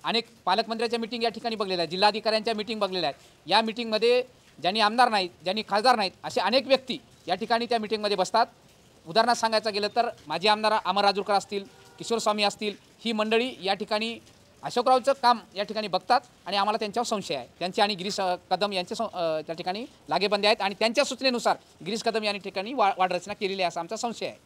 अनेक पालकमंत्र्यांच्या मीटिंग या ठिकाणी बघलेल्या आहेत, जिल्हाधिकाऱ्यांच्या मीटिंग बघलेल्या आहेत। या मीटिंगमध्ये ज्यांनी आमदार नाहीत, ज्यांनी खासदार नाहीत, असे अनेक व्यक्ती या ठिकाणी त्या मीटिंगमध्ये बसतात। उदाहरणार्थ सांगायचं गेलं तर माजी आमदार अमर राजूरकर असतील, किशोर स्वामी असतील, ही मंडळी या ठिकाणी अशोकरावचं काम या ठिकाणी बघतात आणि आम्हाला त्यांच्यावर संशय आहे। त्यांचे आणि गिरीश कदम यांचे त्या ठिकाणी लागेबंदी आहेत आणि त्यांच्या सूचनेनुसार गिरीश कदम यांनी ठिकाणी वाढरचना केलेली आहे असा आमचा संशय आहे।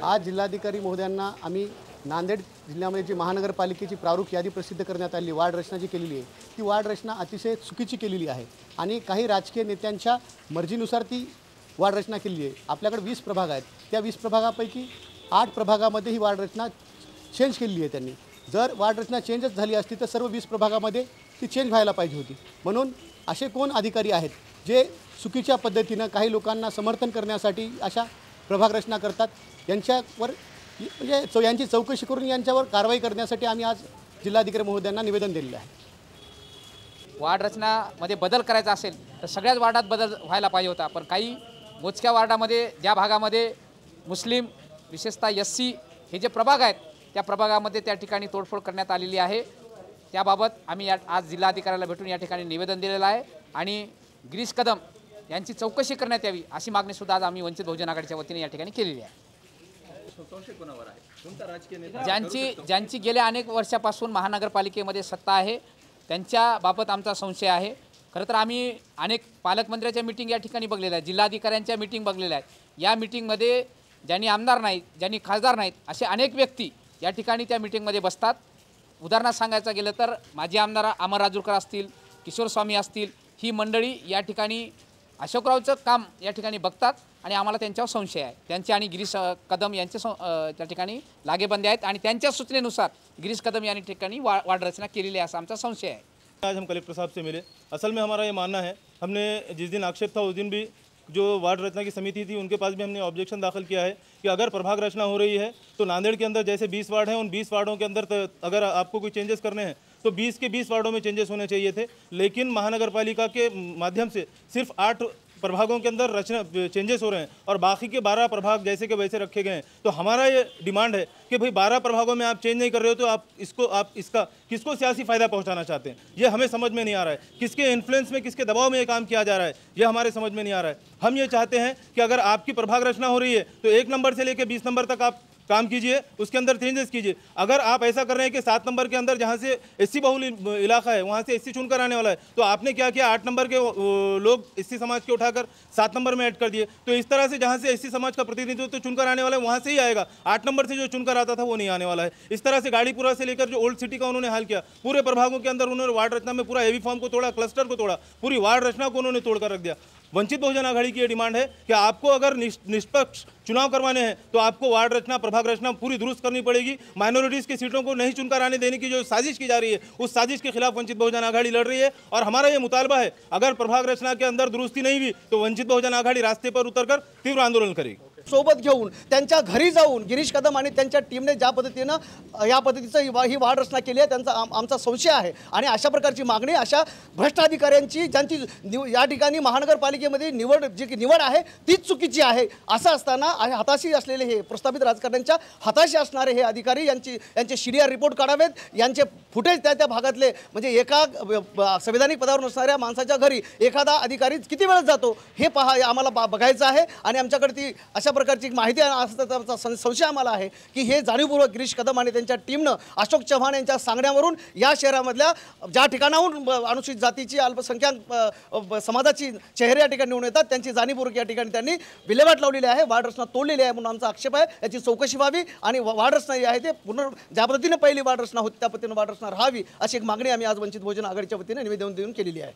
आज जिल्हाधिकारी महोदयांना आम्ही नांदेड जिल्ह्यामध्ये जी महानगरपालिकेची प्रारूप यादी प्रसिद्ध करण्यात आली, वार्ड रचना जी केलेली आहे, ती वार्ड रचना अतिशय चुकीची केलेली आहे आणि काही राजकीय नेत्यांच्या मर्जीनुसार ती वार्ड रचना केलेली आहे। आपल्याकडे 20 प्रभाग आहेत, त्या 20 प्रभागापैकी 8 प्रभागामध्ये ही वार्ड रचना चेंज केलेली आहे त्यांनी। जर वार्ड रचना चेंजच झाली असती तर सर्व 20 प्रभागामध्ये ती चेंज व्हायला पाहिजे होती। म्हणून असे कोण अधिकारी आहेत जे चुकीच्या पद्धतीनं काही लोकांना समर्थन करण्यासाठी अशा प्रभाग रचना करतात, यांच्यावर म्हणजे यांची चौकशी करून यांच्यावर कारवाई करण्यासाठी आम्ही आज जिल्हाधिकारी महोदयांना निवेदन दिलेलं आहे। वार्ड रचनामध्ये बदल करायचा असेल तर सगळ्याच वार्डात बदल व्हायला पाहिजे होता, पण काही मोजक्या वार्डामध्ये ज्या भागामध्ये मुस्लिम विशेषतः एससी हे जे प्रभाग आहेत त्या प्रभागामध्ये त्या ठिकाणी तोडफोड करण्यात आलेली आहे। त्याबाबत आम्ही आज जिल्हाधिकाऱ्याला भेटून या ठिकाणी निवेदन दिलेलं आहे आणि गिरीश कदम यांची चौकशी करण्यात यावी अशी मागणीसुद्धा आज आम्ही वंचित बहुजन आघाडीच्या वतीने या ठिकाणी केलेली आहे। ज्यांची गेल्या अनेक वर्षापासून महानगरपालिकेमध्ये सत्ता आहे त्यांच्याबाबत आमचा संशय आहे। खरं तर आम्ही अनेक पालकमंत्र्यांच्या मीटिंग या ठिकाणी बघलेल्या आहेत, जिल्हाधिकाऱ्यांच्या मीटिंग बघलेल्या आहेत। या मीटिंगमध्ये ज्यांनी आमदार नाहीत, ज्यांनी खासदार नाहीत, असे अनेक व्यक्ती या ठिकाणी त्या मीटिंगमध्ये बसतात। उदाहरणार्थ सांगायचं गेलं तर माजी आमदार अमर राजूरकर असतील, किशोर स्वामी असतील, ही मंडळी या ठिकाणी अशोकरावचं काम या ठिकाणी बघतात आणि आम्हाला त्यांच्यावर संशय आहे। त्यांचे आणि गिरीश कदम यांचे त्या ठिकाणी लागेबंदी आहेत आणि त्यांच्या सूचनेनुसार गिरीश कदम यांनी ठिकाणी वाढरचना केलेली आहे असा आमचा संशय है। आज हम कलेक्टर साहब से मिले। असल में हमारा ये मानना है, हमने जिस दिन आक्षेप था उस दिन भी जो वार्ड रचना की समिति थी उनके पास भी हमने ऑब्जेक्शन दाखिल किया है कि अगर प्रभाग रचना हो रही है तो नांदेड़ के अंदर जैसे 20 वार्ड हैं, उन 20 वार्डों के अंदर अगर आपको कोई चेंजेस करने हैं तो 20 के 20 वार्डों में चेंजेस होने चाहिए थे। लेकिन महानगरपालिका के माध्यम से सिर्फ 8 प्रभागों के अंदर रचना चेंजेस हो रहे हैं और बाकी के 12 प्रभाग जैसे के वैसे रखे गए हैं। तो हमारा ये डिमांड है कि भाई 12 प्रभागों में आप चेंज नहीं कर रहे हो तो आप इसका किसको सियासी फ़ायदा पहुंचाना चाहते हैं, ये हमें समझ में नहीं आ रहा है। किसके इन्फ्लुएंस में, किसके दबाव में ये काम किया जा रहा है, ये हमारे समझ में नहीं आ रहा है। हम ये चाहते हैं कि अगर आपकी प्रभाग रचना हो रही है तो 1 नंबर से लेकर 20 नंबर तक आप काम कीजिए, उसके अंदर चेंजेस कीजिए। अगर आप ऐसा कर रहे हैं कि 7 नंबर के अंदर जहाँ से एससी बहुल इलाका है वहाँ से एससी चुनकर आने वाला है, तो आपने क्या किया, 8 नंबर के लोग एससी समाज के उठाकर 7 नंबर में ऐड कर दिए। तो इस तरह से जहाँ से एससी समाज का प्रतिनिधित्व तो चुनकर आने वाला है वहाँ से ही आएगा, 8 नंबर से जो चुनकर आता था वो नहीं आने वाला है। इस तरह से गाड़ीपुरा से लेकर जो ओल्ड सिटी का उन्होंने हाल किया, पूरे प्रभागों के अंदर उन्होंने वार्ड रचना में पूरा एवी फॉर्म को तोड़ा, क्लस्टर को तोड़ा, पूरी वार्ड रचना को उन्होंने तोड़कर रख दिया। वंचित बहुजन आघाड़ी की ये डिमांड है कि आपको अगर निष्पक्ष चुनाव करवाने हैं तो आपको वार्ड रचना, प्रभाग रचना पूरी दुरुस्त करनी पड़ेगी। माइनॉरिटीज़ की सीटों को नहीं चुनकर आने देने की जो साजिश की जा रही है, उस साजिश के खिलाफ वंचित बहुजन आघाड़ी लड़ रही है और हमारा ये मुतालबा है, अगर प्रभाग रचना के अंदर दुरुस्ती नहीं हुई तो वंचित बहुजन आघाड़ी रास्ते पर उतरकर तीव्र आंदोलन करेगी। सोबत घेऊन त्यांच्या घरी जाऊन गिरीश कदम आणि त्यांच्या टीमने ज्या पद्धतीनं या पद्धतीचं ही वाढ रचना केली आहे त्यांचा आमचा संशय आहे आणि अशा प्रकारची मागणी अशा भ्रष्ट अधिकाऱ्यांची ज्यांची या ठिकाणी महानगरपालिकेमध्ये निवड आहे तीच चुकीची आहे। असं असताना हाताशी असलेले हे प्रस्थापित राजकारण्यांच्या हाताशी असणारे हे अधिकारी यांचे सीडीआर रिपोर्ट काढावेत, यांचे फुटेज त्या भागातले म्हणजे एका संविधानिक पदावर नसणाऱ्या माणसाच्या घरी एखादा अधिकारी किती वेळ जातो हे पहा, आम्हाला बघायचं आहे आणि आमच्याकडे ती अशा प्रकारची माहिती असण्याचा संशय आम्हाला आहे की हे जाणीवपूर्वक गिरीश कदम आणि त्यांच्या टीमनं अशोक चव्हाण यांच्या सांगण्यावरून या शहरामधल्या ज्या ठिकाणाहून अनुसूचित जातीची अल्पसंख्याक समाजाची चेहरे या ठिकाणी निवडून येतात त्यांची जाणीवपूर्वक या ठिकाणी त्यांनी विल्हेवाट लावलेली आहे, वाढ रचना तोडलेली आहे म्हणून आमचा आक्षेप आहे। याची चौकशी व्हावी आणि वाढ रचना जी आहे ते ज्या पद्धतीने पहिली वाढ रचना होती त्या पद्धतीने वाढ रचना राहावी अशी एक मागणी आम्ही आज वंचित बहुजन आघाडीच्या वतीने निवेदन देऊन केलेली आहे।